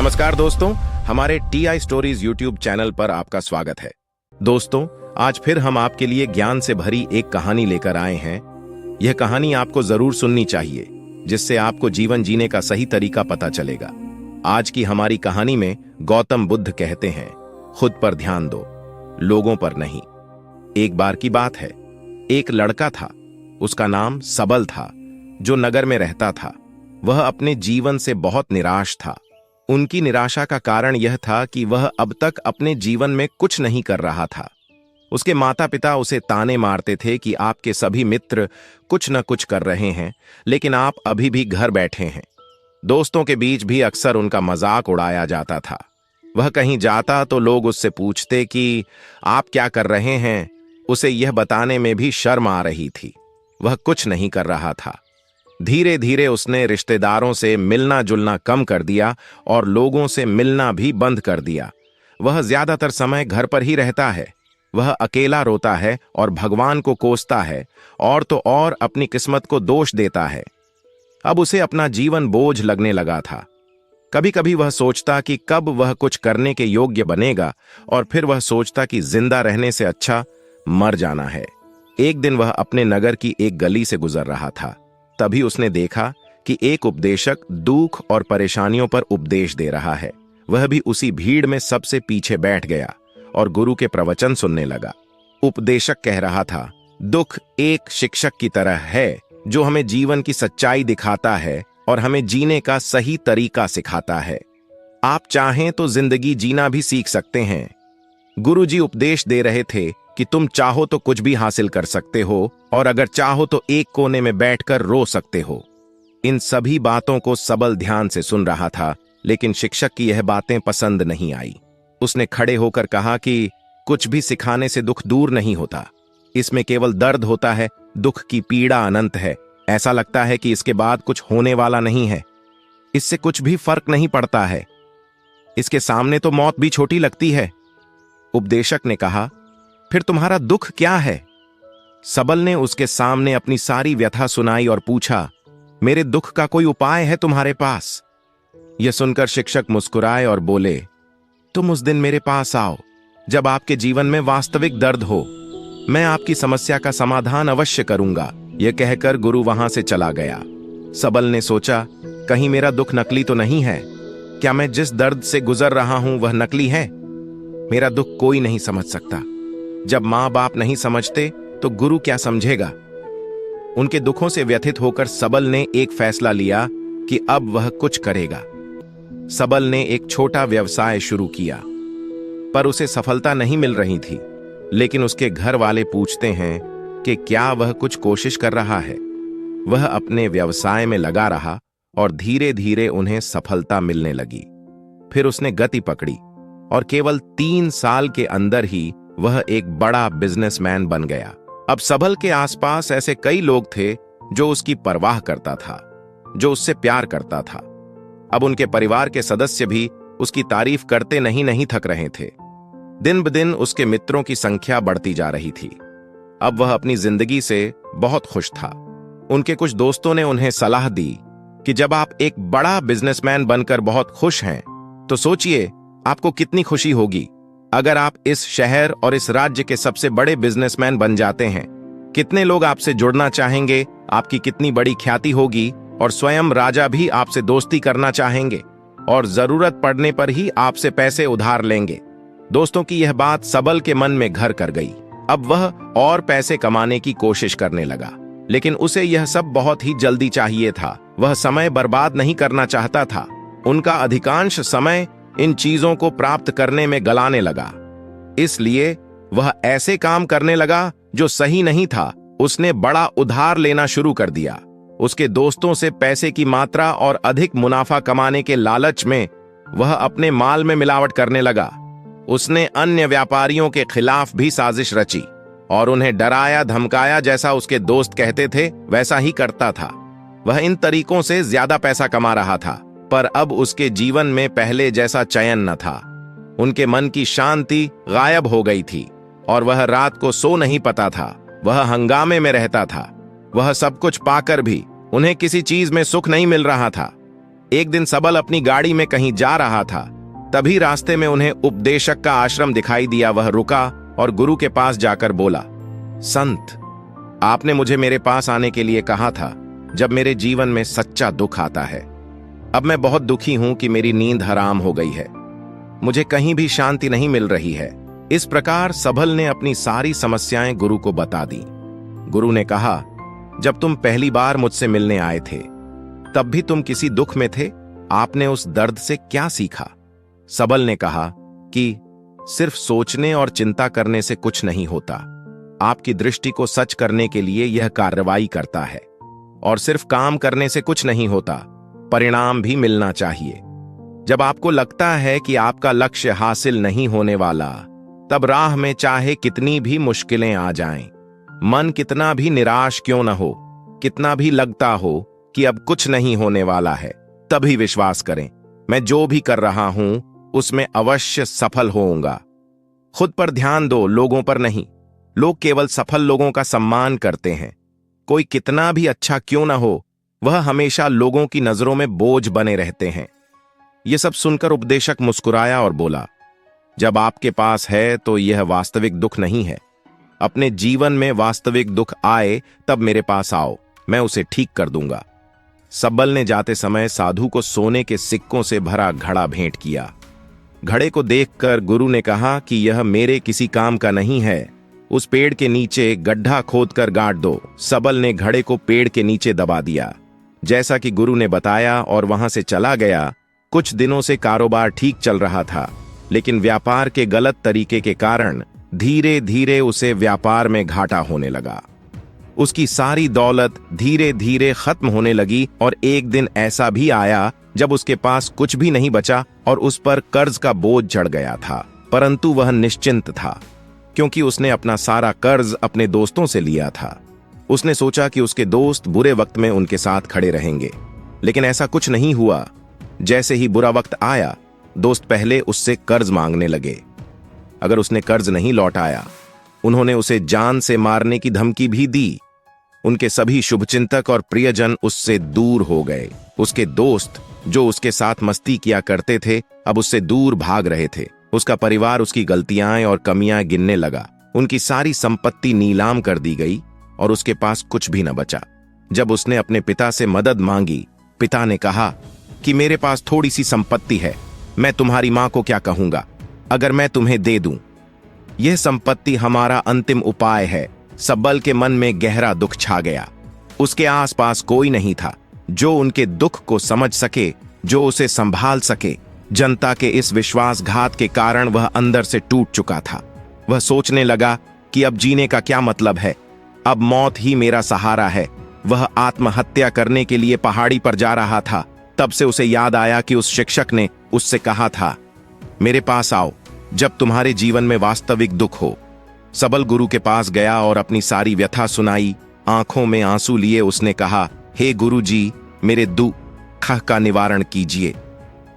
नमस्कार दोस्तों, हमारे TI स्टोरीज यूट्यूब चैनल पर आपका स्वागत है। दोस्तों, आज फिर हम आपके लिए ज्ञान से भरी एक कहानी लेकर आए हैं। यह कहानी आपको जरूर सुननी चाहिए, जिससे आपको जीवन जीने का सही तरीका पता चलेगा। आज की हमारी कहानी में गौतम बुद्ध कहते हैं, खुद पर ध्यान दो, लोगों पर नहीं। एक बार की बात है, एक लड़का था, उसका नाम सबल था, जो नगर में रहता था। वह अपने जीवन से बहुत निराश था। उनकी निराशा का कारण यह था कि वह अब तक अपने जीवन में कुछ नहीं कर रहा था। उसके माता पिता उसे ताने मारते थे कि आपके सभी मित्र कुछ न कुछ कर रहे हैं, लेकिन आप अभी भी घर बैठे हैं। दोस्तों के बीच भी अक्सर उनका मजाक उड़ाया जाता था। वह कहीं जाता तो लोग उससे पूछते कि आप क्या कर रहे हैं। उसे यह बताने में भी शर्म आ रही थी। वह कुछ नहीं कर रहा था। धीरे धीरे उसने रिश्तेदारों से मिलना जुलना कम कर दिया और लोगों से मिलना भी बंद कर दिया। वह ज्यादातर समय घर पर ही रहता है। वह अकेला रोता है और भगवान को कोसता है, और तो और अपनी किस्मत को दोष देता है। अब उसे अपना जीवन बोझ लगने लगा था। कभी कभी वह सोचता कि कब वह कुछ करने के योग्य बनेगा, और फिर वह सोचता कि जिंदा रहने से अच्छा मर जाना है। एक दिन वह अपने नगर की एक गली से गुजर रहा था। तभी उसने देखा कि एक उपदेशक दुख और परेशानियों पर उपदेश दे रहा है। वह भी उसी भीड़ में सबसे पीछे बैठ गया और गुरु के प्रवचन सुनने लगा। उपदेशक कह रहा था, दुख एक शिक्षक की तरह है, जो हमें जीवन की सच्चाई दिखाता है और हमें जीने का सही तरीका सिखाता है। आप चाहें तो जिंदगी जीना भी सीख सकते हैं। गुरुजी उपदेश दे रहे थे कि तुम चाहो तो कुछ भी हासिल कर सकते हो, और अगर चाहो तो एक कोने में बैठकर रो सकते हो। इन सभी बातों को सबल ध्यान से सुन रहा था, लेकिन शिक्षक की यह बातें पसंद नहीं आई। उसने खड़े होकर कहा कि कुछ भी सिखाने से दुख दूर नहीं होता। इसमें केवल दर्द होता है। दुख की पीड़ा अनंत है। ऐसा लगता है कि इसके बाद कुछ होने वाला नहीं है। इससे कुछ भी फर्क नहीं पड़ता है। इसके सामने तो मौत भी छोटी लगती है। उपदेशक ने कहा, फिर तुम्हारा दुख क्या है? सबल ने उसके सामने अपनी सारी व्यथा सुनाई और पूछा, मेरे दुख का कोई उपाय है तुम्हारे पास? यह सुनकर शिक्षक मुस्कुराए और बोले, तुम उस दिन मेरे पास आओ जब आपके जीवन में वास्तविक दर्द हो। मैं आपकी समस्या का समाधान अवश्य करूंगा। यह कहकर गुरु वहां से चला गया। सबल ने सोचा, कहीं मेरा दुख नकली तो नहीं है? क्या मैं जिस दर्द से गुजर रहा हूं वह नकली है? मेरा दुख कोई नहीं समझ सकता। जब मां बाप नहीं समझते तो गुरु क्या समझेगा? उनके दुखों से व्यथित होकर सबल ने एक फैसला लिया कि अब वह कुछ करेगा। सबल ने एक छोटा व्यवसाय शुरू किया, पर उसे सफलता नहीं मिल रही थी। लेकिन उसके घर वाले पूछते हैं कि क्या वह कुछ कोशिश कर रहा है। वह अपने व्यवसाय में लगा रहा और धीरे धीरे उन्हें सफलता मिलने लगी। फिर उसने गति पकड़ी और केवल 3 साल के अंदर ही वह एक बड़ा बिजनेसमैन बन गया। अब सबल के आसपास ऐसे कई लोग थे जो उसकी परवाह करता था, जो उससे प्यार करता था। अब उनके परिवार के सदस्य भी उसकी तारीफ करते नहीं थक रहे थे। दिन ब दिन उसके मित्रों की संख्या बढ़ती जा रही थी। अब वह अपनी जिंदगी से बहुत खुश था। उनके कुछ दोस्तों ने उन्हें सलाह दी कि जब आप एक बड़ा बिजनेसमैन बनकर बहुत खुश हैं, तो सोचिए आपको कितनी खुशी होगी अगर आप इस शहर और इस राज्य के सबसे बड़े बिजनेसमैन बन जाते हैं। कितने लोग आपसे जुड़ना चाहेंगे, आपकी कितनी बड़ी ख्याति होगी, और स्वयं राजा भी आपसे दोस्ती करना चाहेंगे और जरूरत पड़ने पर ही आपसे पैसे उधार लेंगे। दोस्तों की यह बात सबल के मन में घर कर गई। अब वह और पैसे कमाने की कोशिश करने लगा, लेकिन उसे यह सब बहुत ही जल्दी चाहिए था। वह समय बर्बाद नहीं करना चाहता था। उनका अधिकांश समय इन चीजों को प्राप्त करने में गलाने लगा। इसलिए वह ऐसे काम करने लगा जो सही नहीं था। उसने बड़ा उधार लेना शुरू कर दिया। उसके दोस्तों से पैसे की मात्रा और अधिक मुनाफा कमाने के लालच में वह अपने माल में मिलावट करने लगा। उसने अन्य व्यापारियों के खिलाफ भी साजिश रची और उन्हें डराया धमकाया। जैसा उसके दोस्त कहते थे वैसा ही करता था। वह इन तरीकों से ज्यादा पैसा कमा रहा था, पर अब उसके जीवन में पहले जैसा चयन न था। उनके मन की शांति गायब हो गई थी और वह रात को सो नहीं पाता था। वह हंगामे में रहता था। वह सब कुछ पाकर भी उन्हें किसी चीज में सुख नहीं मिल रहा था। एक दिन सबल अपनी गाड़ी में कहीं जा रहा था। तभी रास्ते में उन्हें उपदेशक का आश्रम दिखाई दिया। वह रुका और गुरु के पास जाकर बोला, संत, आपने मुझे मेरे पास आने के लिए कहा था जब मेरे जीवन में सच्चा दुख आता है। अब मैं बहुत दुखी हूं कि मेरी नींद हराम हो गई है, मुझे कहीं भी शांति नहीं मिल रही है। इस प्रकार सबल ने अपनी सारी समस्याएं गुरु को बता दी। गुरु ने कहा, जब तुम पहली बार मुझसे मिलने आए थे तब भी तुम किसी दुख में थे, आपने उस दर्द से क्या सीखा? सबल ने कहा कि सिर्फ सोचने और चिंता करने से कुछ नहीं होता, आपकी दृष्टि को सच करने के लिए यह कार्रवाई करता है। और सिर्फ काम करने से कुछ नहीं होता, परिणाम भी मिलना चाहिए। जब आपको लगता है कि आपका लक्ष्य हासिल नहीं होने वाला, तब राह में चाहे कितनी भी मुश्किलें आ जाएं, मन कितना भी निराश क्यों न हो, कितना भी लगता हो कि अब कुछ नहीं होने वाला है, तभी विश्वास करें, मैं जो भी कर रहा हूं उसमें अवश्य सफल होऊंगा। खुद पर ध्यान दो, लोगों पर नहीं। लोग केवल सफल लोगों का सम्मान करते हैं। कोई कितना भी अच्छा क्यों ना हो, वह हमेशा लोगों की नजरों में बोझ बने रहते हैं। यह सब सुनकर उपदेशक मुस्कुराया और बोला, जब आपके पास है तो यह वास्तविक दुख नहीं है। अपने जीवन में वास्तविक दुख आए तब मेरे पास आओ, मैं उसे ठीक कर दूंगा। सबल ने जाते समय साधु को सोने के सिक्कों से भरा घड़ा भेंट किया। घड़े को देखकर गुरु ने कहा कि यह मेरे किसी काम का नहीं है, उस पेड़ के नीचे गड्ढा खोदकर गाड़ दो। सबल ने घड़े को पेड़ के नीचे दबा दिया, जैसा कि गुरु ने बताया, और वहां से चला गया। कुछ दिनों से कारोबार ठीक चल रहा था, लेकिन व्यापार के गलत तरीके के कारण धीरे धीरे उसे व्यापार में घाटा होने लगा। उसकी सारी दौलत धीरे धीरे खत्म होने लगी और एक दिन ऐसा भी आया जब उसके पास कुछ भी नहीं बचा और उस पर कर्ज का बोझ चढ़ गया था। परंतु वह निश्चिंत था, क्योंकि उसने अपना सारा कर्ज अपने दोस्तों से लिया था। उसने सोचा कि उसके दोस्त बुरे वक्त में उनके साथ खड़े रहेंगे, लेकिन ऐसा कुछ नहीं हुआ। जैसे ही बुरा वक्त आया, दोस्त पहले उससे कर्ज मांगने लगे। अगर उसने कर्ज नहीं लौटाया, उन्होंने उसे जान से मारने की धमकी भी दी। उनके सभी शुभचिंतक और प्रियजन उससे दूर हो गए। उसके दोस्त जो उसके साथ मस्ती किया करते थे, अब उससे दूर भाग रहे थे। उसका परिवार उसकी गलतियां और कमियां गिनने लगा। उनकी सारी संपत्ति नीलाम कर दी गई और उसके पास कुछ भी न बचा। जब उसने अपने पिता से मदद मांगी, पिता ने कहा कि मेरे पास थोड़ी सी संपत्ति है, मैं तुम्हारी मां को क्या कहूंगा अगर मैं तुम्हें दे दूं। यह संपत्ति हमारा अंतिम उपाय है। सबल के मन में गहरा दुख छा गया। उसके आसपास कोई नहीं था जो उनके दुख को समझ सके, जो उसे संभाल सके। जनता के इस विश्वासघात के कारण वह अंदर से टूट चुका था। वह सोचने लगा कि अब जीने का क्या मतलब है, अब मौत ही मेरा सहारा है। वह आत्महत्या करने के लिए पहाड़ी पर जा रहा था। तब से उसे याद आया कि उस शिक्षक ने उससे कहा था, मेरे पास आओ जब तुम्हारे जीवन में वास्तविक दुख हो। सबल गुरु के पास गया और अपनी सारी व्यथा सुनाई। आंखों में आंसू लिए उसने कहा, हे गुरु जी, मेरे दुख का निवारण कीजिए।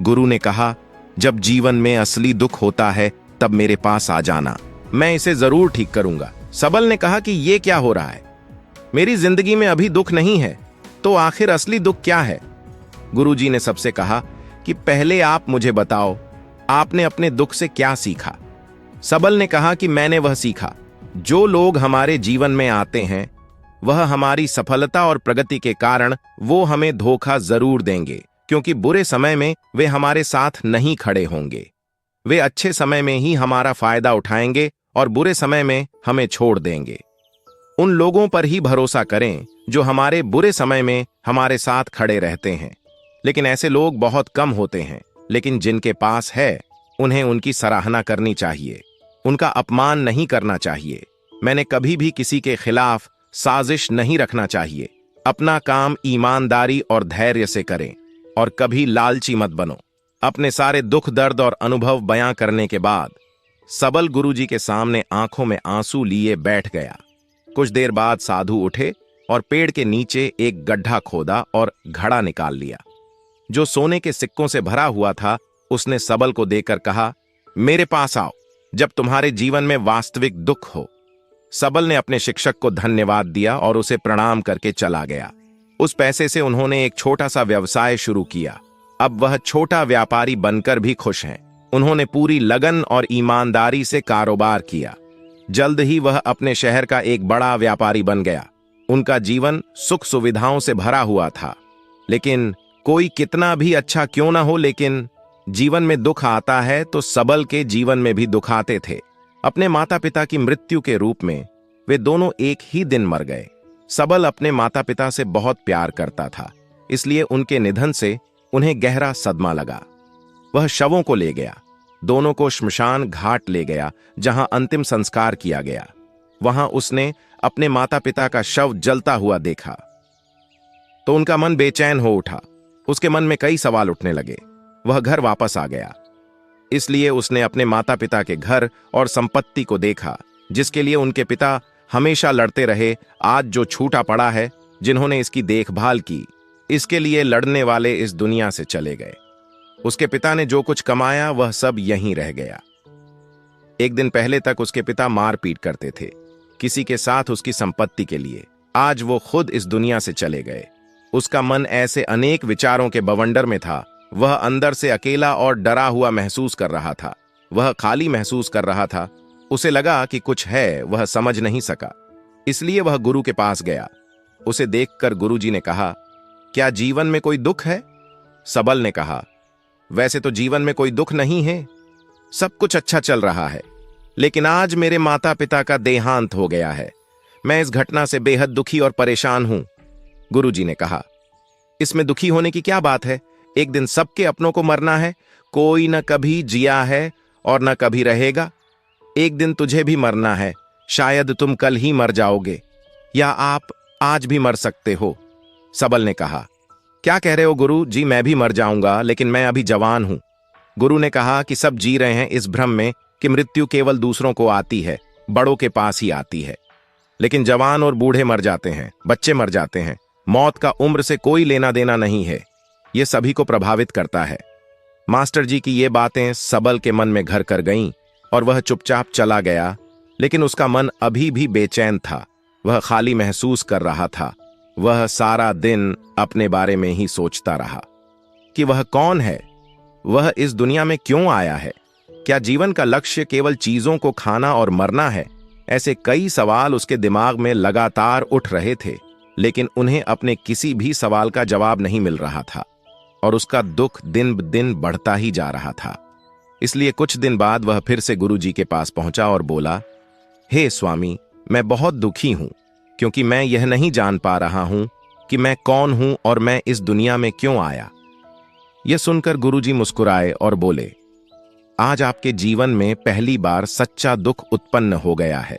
गुरु ने कहा, जब जीवन में असली दुख होता है तब मेरे पास आ जाना, मैं इसे जरूर ठीक करूंगा। सबल ने कहा कि ये क्या हो रहा है, मेरी जिंदगी में अभी दुख नहीं है, तो आखिर असली दुख क्या है? गुरुजी ने सबसे कहा कि पहले आप मुझे बताओ, आपने अपने दुख से क्या सीखा? सबल ने कहा कि मैंने वह सीखा, जो लोग हमारे जीवन में आते हैं वह हमारी सफलता और प्रगति के कारण वो हमें धोखा जरूर देंगे, क्योंकि बुरे समय में वे हमारे साथ नहीं खड़े होंगे। वे अच्छे समय में ही हमारा फायदा उठाएंगे और बुरे समय में हमें छोड़ देंगे। उन लोगों पर ही भरोसा करें जो हमारे बुरे समय में हमारे साथ खड़े रहते हैं। लेकिन ऐसे लोग बहुत कम होते हैं, लेकिन जिनके पास है उन्हें उनकी सराहना करनी चाहिए, उनका अपमान नहीं करना चाहिए। मैंने कभी भी किसी के खिलाफ साजिश नहीं रखना चाहिए। अपना काम ईमानदारी और धैर्य से करें और कभी लालची मत बनो। अपने सारे दुख दर्द और अनुभव बयां करने के बाद सबल गुरुजी के सामने आंखों में आंसू लिए बैठ गया। कुछ देर बाद साधु उठे और पेड़ के नीचे एक गड्ढा खोदा और घड़ा निकाल लिया, जो सोने के सिक्कों से भरा हुआ था। उसने सबल को देकर कहा, मेरे पास आओ जब तुम्हारे जीवन में वास्तविक दुख हो। सबल ने अपने शिक्षक को धन्यवाद दिया और उसे प्रणाम करके चला गया। उस पैसे से उन्होंने एक छोटा सा व्यवसाय शुरू किया। अब वह छोटा व्यापारी बनकर भी खुश हैं। उन्होंने पूरी लगन और ईमानदारी से कारोबार किया। जल्द ही वह अपने शहर का एक बड़ा व्यापारी बन गया। उनका जीवन सुख सुविधाओं से भरा हुआ था। लेकिन कोई कितना भी अच्छा क्यों ना हो, लेकिन जीवन में दुख आता है तो सबल के जीवन में भी दुख आते थे। अपने माता पिता की मृत्यु के रूप में वे दोनों एक ही दिन मर गए। सबल अपने माता पिता से बहुत प्यार करता था, इसलिए उनके निधन से उन्हें गहरा सदमा लगा। वह शवों को ले गया, दोनों को श्मशान घाट ले गया, जहां अंतिम संस्कार किया गया। वहां उसने अपने माता पिता का शव जलता हुआ देखा तो उनका मन बेचैन हो उठा। उसके मन में कई सवाल उठने लगे। वह घर वापस आ गया, इसलिए उसने अपने माता पिता के घर और संपत्ति को देखा, जिसके लिए उनके पिता हमेशा लड़ते रहे। आज जो छूटा पड़ा है, जिन्होंने इसकी देखभाल की, इसके लिए लड़ने वाले इस दुनिया से चले गए। उसके पिता ने जो कुछ कमाया वह सब यहीं रह गया। एक दिन पहले तक उसके पिता मारपीट करते थे किसी के साथ उसकी संपत्ति के लिए। आज वो खुद इस दुनिया से चले गए। उसका मन ऐसे अनेक विचारों के बवंडर में था। वह अंदर से अकेला और डरा हुआ महसूस कर रहा था। वह खाली महसूस कर रहा था। उसे लगा कि कुछ है, वह समझ नहीं सका। इसलिए वह गुरु के पास गया। उसे देखकर गुरुजी ने कहा, क्या जीवन में कोई दुख है? सबल ने कहा, वैसे तो जीवन में कोई दुख नहीं है, सब कुछ अच्छा चल रहा है, लेकिन आज मेरे माता पिता का देहांत हो गया है। मैं इस घटना से बेहद दुखी और परेशान हूं। गुरुजी ने कहा, इसमें दुखी होने की क्या बात है? एक दिन सबके अपनों को मरना है। कोई न कभी जिया है और न कभी रहेगा। एक दिन तुझे भी मरना है। शायद तुम कल ही मर जाओगे, या आप आज भी मर सकते हो। सबल ने कहा, क्या कह रहे हो गुरु जी? मैं भी मर जाऊंगा, लेकिन मैं अभी जवान हूं। गुरु ने कहा कि सब जी रहे हैं इस भ्रम में कि मृत्यु केवल दूसरों को आती है, बड़ों के पास ही आती है। लेकिन जवान और बूढ़े मर जाते हैं, बच्चे मर जाते हैं। मौत का उम्र से कोई लेना देना नहीं है। यह सभी को प्रभावित करता है। मास्टर जी की ये बातें सबल के मन में घर कर गईं और वह चुपचाप चला गया। लेकिन उसका मन अभी भी बेचैन था। वह खाली महसूस कर रहा था। वह सारा दिन अपने बारे में ही सोचता रहा कि वह कौन है, वह इस दुनिया में क्यों आया है, क्या जीवन का लक्ष्य केवल चीजों को खाना और मरना है? ऐसे कई सवाल उसके दिमाग में लगातार उठ रहे थे, लेकिन उन्हें अपने किसी भी सवाल का जवाब नहीं मिल रहा था और उसका दुख दिन ब दिन बढ़ता ही जा रहा था। इसलिए कुछ दिन बाद वह फिर से गुरुजी के पास पहुंचा और बोला, हे स्वामी, मैं बहुत दुखी हूं, क्योंकि मैं यह नहीं जान पा रहा हूं कि मैं कौन हूं और मैं इस दुनिया में क्यों आया। यह सुनकर गुरुजी मुस्कुराए और बोले, आज आपके जीवन में पहली बार सच्चा दुख उत्पन्न हो गया है।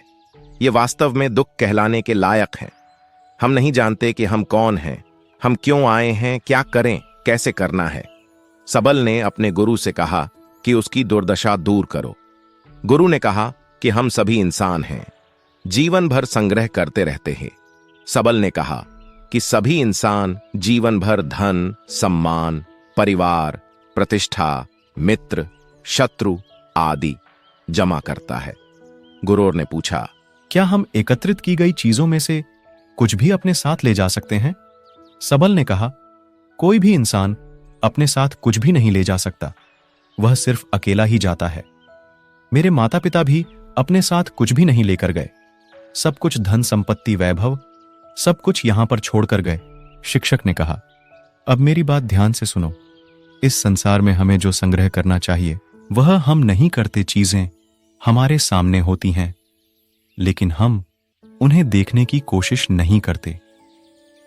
यह वास्तव में दुख कहलाने के लायक है। हम नहीं जानते कि हम कौन हैं, हम क्यों आए हैं, क्या करें, कैसे करना है। सबल ने अपने गुरु से कहा कि उसकी दुर्दशा दूर करो। गुरु ने कहा कि हम सभी इंसान हैं, जीवन भर संग्रह करते रहते हैं। सबल ने कहा कि सभी इंसान जीवन भर धन, सम्मान, परिवार, प्रतिष्ठा, मित्र, शत्रु आदि जमा करता है। गुरु ने पूछा, क्या हम एकत्रित की गई चीजों में से कुछ भी अपने साथ ले जा सकते हैं? सबल ने कहा, कोई भी इंसान अपने साथ कुछ भी नहीं ले जा सकता, वह सिर्फ अकेला ही जाता है। मेरे माता पिता भी अपने साथ कुछ भी नहीं लेकर गए। सब कुछ धन संपत्ति वैभव सब कुछ यहां पर छोड़कर गए। शिक्षक ने कहा, अब मेरी बात ध्यान से सुनो। इस संसार में हमें जो संग्रह करना चाहिए वह हम नहीं करते। चीजें हमारे सामने होती हैं, लेकिन हम उन्हें देखने की कोशिश नहीं करते।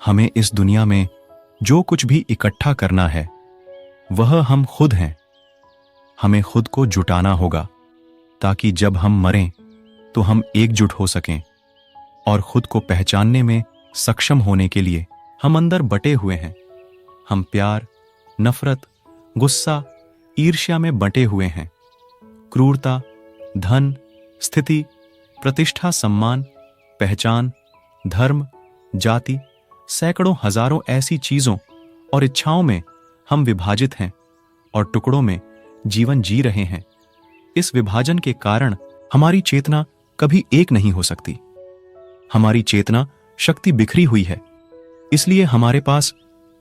हमें इस दुनिया में जो कुछ भी इकट्ठा करना है वह हम खुद हैं। हमें खुद को जुटाना होगा ताकि जब हम मरें तो हम एकजुट हो सकें। और खुद को पहचानने में सक्षम होने के लिए हम अंदर बटे हुए हैं। हम प्यार, नफरत, गुस्सा, ईर्ष्या में बंटे हुए हैं। क्रूरता, धन, स्थिति, प्रतिष्ठा, सम्मान, पहचान, धर्म, जाति, सैकड़ों हजारों ऐसी चीजों और इच्छाओं में हम विभाजित हैं और टुकड़ों में जीवन जी रहे हैं। इस विभाजन के कारण हमारी चेतना कभी एक नहीं हो सकती। हमारी चेतना शक्ति बिखरी हुई है, इसलिए हमारे पास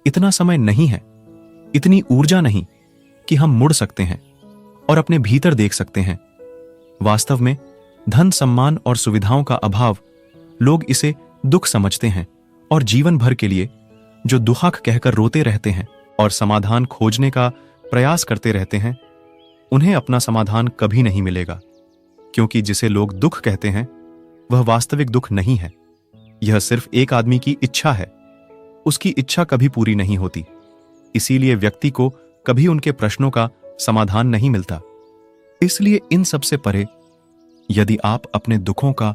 इतना समय नहीं है इतनी ऊर्जा नहीं कि हम मुड़ सकते हैं और अपने भीतर देख सकते हैं। वास्तव में धन, सम्मान और सुविधाओं का अभाव, लोग इसे दुख समझते हैं और जीवन भर के लिए जो दुहाक कहकर रोते रहते हैं और समाधान खोजने का प्रयास करते रहते हैं, उन्हें अपना समाधान कभी नहीं मिलेगा, क्योंकि जिसे लोग दुख कहते हैं वह वास्तविक दुख नहीं है। यह सिर्फ एक आदमी की इच्छा है। उसकी इच्छा कभी पूरी नहीं होती, इसीलिए व्यक्ति को कभी उनके प्रश्नों का समाधान नहीं मिलता। इसलिए इन सब से परे, यदि आप अपने दुखों का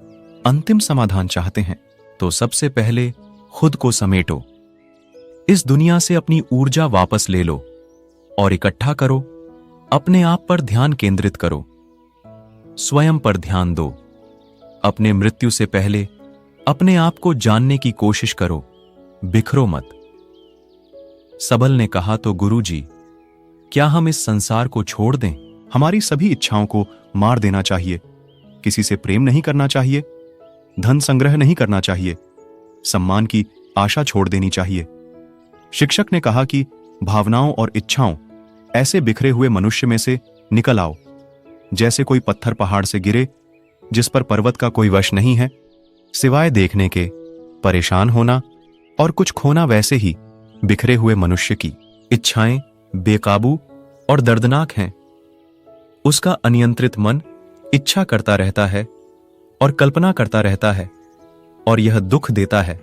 अंतिम समाधान चाहते हैं तो सबसे पहले खुद को समेटो। इस दुनिया से अपनी ऊर्जा वापस ले लो और इकट्ठा करो। अपने आप पर ध्यान केंद्रित करो, स्वयं पर ध्यान दो। अपने मृत्यु से पहले अपने आप को जानने की कोशिश करो, बिखरो मत। सबल ने कहा, तो गुरुजी, क्या हम इस संसार को छोड़ दें? हमारी सभी इच्छाओं को मार देना चाहिए। किसी से प्रेम नहीं करना चाहिए, धन संग्रह नहीं करना चाहिए, सम्मान की आशा छोड़ देनी चाहिए। शिक्षक ने कहा कि भावनाओं और इच्छाओं ऐसे बिखरे हुए मनुष्य में से निकल आओ, जैसे कोई पत्थर पहाड़ से गिरे जिस पर पर्वत का कोई वश नहीं है। सिवाय देखने के परेशान होना और कुछ खोना, वैसे ही बिखरे हुए मनुष्य की इच्छाएं बेकाबू और दर्दनाक हैं। उसका अनियंत्रित मन इच्छा करता रहता है और कल्पना करता रहता है, और यह दुख देता है।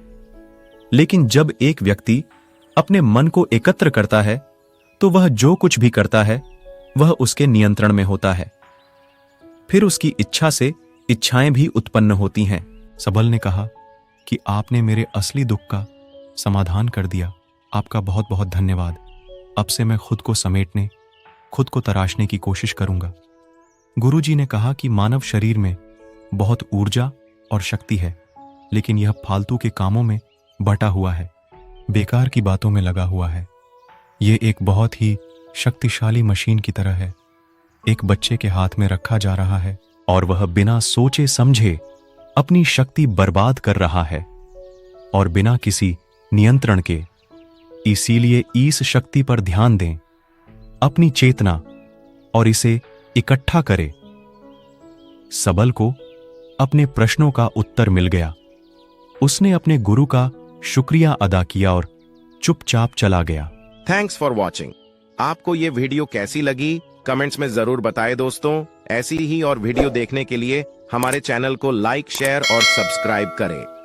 लेकिन जब एक व्यक्ति अपने मन को एकत्र करता है तो वह जो कुछ भी करता है वह उसके नियंत्रण में होता है। फिर उसकी इच्छा से इच्छाएं भी उत्पन्न होती हैं। सबल ने कहा कि आपने मेरे असली दुख का समाधान कर दिया। आपका बहुत बहुत धन्यवाद। अब से मैं खुद को समेटने, खुद को तराशने की कोशिश करूंगा। गुरुजी ने कहा कि मानव शरीर में बहुत ऊर्जा और शक्ति है, लेकिन यह फालतू के कामों में बटा हुआ है, बेकार की बातों में लगा हुआ है। यह एक बहुत ही शक्तिशाली मशीन की तरह है, एक बच्चे के हाथ में रखा जा रहा है और वह बिना सोचे समझे अपनी शक्ति बर्बाद कर रहा है और बिना किसी नियंत्रण के। इसीलिए इस शक्ति पर ध्यान दें, अपनी चेतना, और इसे इकट्ठा करें। सबल को अपने प्रश्नों का उत्तर मिल गया। उसने अपने गुरु का शुक्रिया अदा किया और चुपचाप चला गया। Thanks for watching. आपको ये वीडियो कैसी लगी कमेंट्स में जरूर बताएं दोस्तों। ऐसी ही और वीडियो देखने के लिए हमारे चैनल को लाइक, शेयर और सब्सक्राइब करें।